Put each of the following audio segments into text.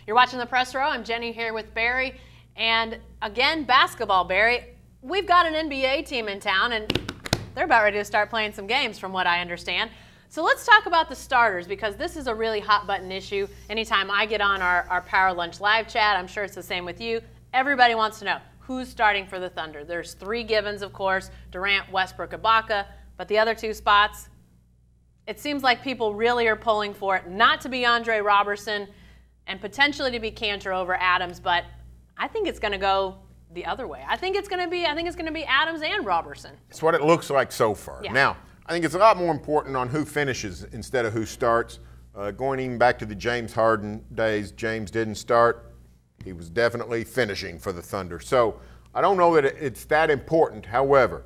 You're watching the Press Row. I'm Jenny here with Barry. And again, basketball, Barry. We've got an NBA team in town, and they're about ready to start playing some games from what I understand. So let's talk about the starters, because this is a really hot-button issue. Anytime I get on our Power Lunch live chat, I'm sure it's the same with you, everybody wants to know who's starting for the Thunder. There's three givens, of course, Durant, Westbrook, Ibaka, but the other two spots, it seems like people really are pulling for it not to be Andre Roberson and potentially to be Kanter over Adams, but I think it's going to go the other way. I think it's going to be Adams and Roberson. It's what it looks like so far. Yeah. Now, I think it's a lot more important on who finishes instead of who starts. Going even back to the James Harden days, James didn't start. He was definitely finishing for the Thunder. So I don't know that it's that important. However,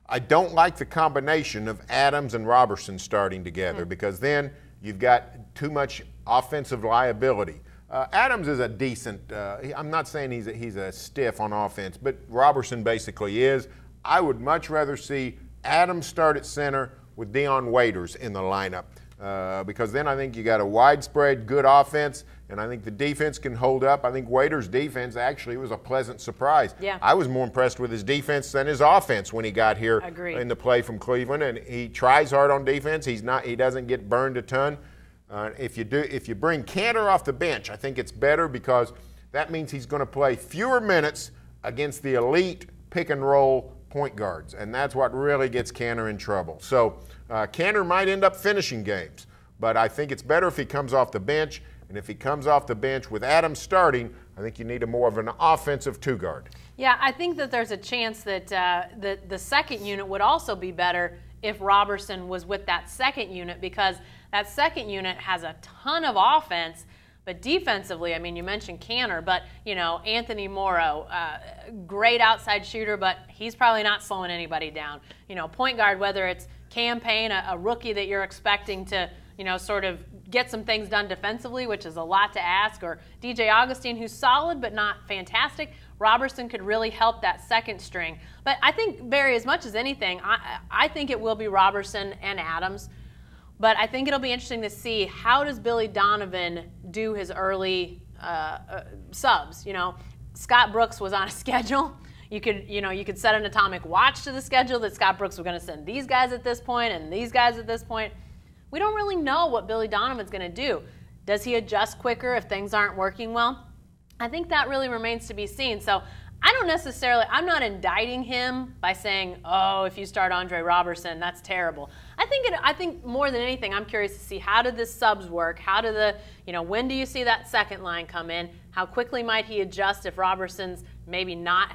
I don't like the combination of Adams and Roberson starting together because then you've got too much offensive liability. Adams is a decent, I'm not saying he's a stiff on offense, but Roberson basically is. I would much rather see Adams start at center with Dion Waiters in the lineup because then I think you got a widespread good offense, and I think the defense can hold up. I think Waiters' defense actually was a pleasant surprise. Yeah. I was more impressed with his defense than his offense when he got here in the play from Cleveland, and he tries hard on defense. He doesn't get burned a ton. If you bring Kanter off the bench, I think it's better because that means he's going to play fewer minutes against the elite pick and roll point guards, and that's what really gets Kanter in trouble. So Kanter might end up finishing games, but I think it's better if he comes off the bench, and if he comes off the bench with Adams starting, I think you need more of an offensive two-guard. Yeah, I think that there's a chance that the second unit would also be better if Roberson was with that second unit, because that second unit has a ton of offense, but defensively, I mean, you mentioned Kanter, but, you know, Anthony Morrow, great outside shooter, but he's probably not slowing anybody down. You know, point guard, whether it's Cam Payne, a rookie that you're expecting to, you know, sort of get some things done defensively, which is a lot to ask, or DJ Augustin, who's solid but not fantastic. Roberson could really help that second string. But I think, Barry, as much as anything, I think it will be Roberson and Adams. But I think it'll be interesting to see how does Billy Donovan do his early subs. You know, Scott Brooks was on a schedule. You could set an atomic watch to the schedule that Scott Brooks was going to send these guys at this point and these guys at this point. We don't really know what Billy Donovan's going to do. Does he adjust quicker if things aren't working well? I think that really remains to be seen. So I'm not indicting him by saying, oh, if you start Andre Roberson, that's terrible. I think more than anything, I'm curious to see how did the subs work? How do when do you see that second line come in? How quickly might he adjust if Roberson's maybe not,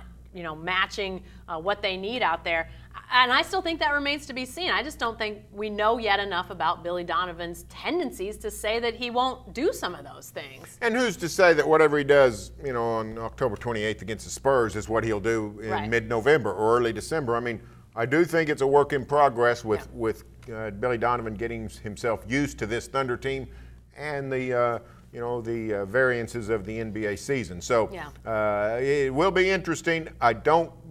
matching what they need out there? And I still think that remains to be seen. I just don't think we know yet enough about Billy Donovan's tendencies to say that he won't do some of those things. And who's to say that whatever he does, on October 28th against the Spurs is what he'll do in mid-November or early December? I mean, I do think it's a work in progress with Billy Donovan getting himself used to this Thunder team and the the variances of the NBA season. So it will be interesting.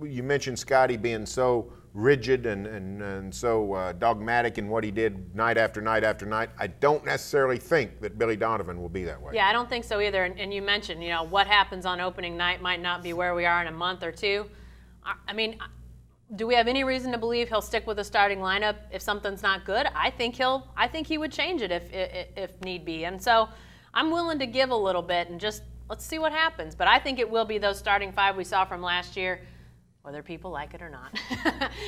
You mentioned Scotty being so rigid and so dogmatic in what he did night after night after night. I don't necessarily think that Billy Donovan will be that way. Yeah, I don't think so either. And you mentioned, what happens on opening night might not be where we are in a month or two. I mean, do we have any reason to believe he'll stick with the starting lineup if something's not good? I think he would change it if need be. And so I'm willing to give a little bit and just let's see what happens. But I think it will be those starting five we saw from last year, whether people like it or not.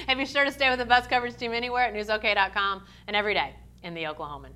And be sure to stay with the best coverage team anywhere at newsok.com and every day in the Oklahoman.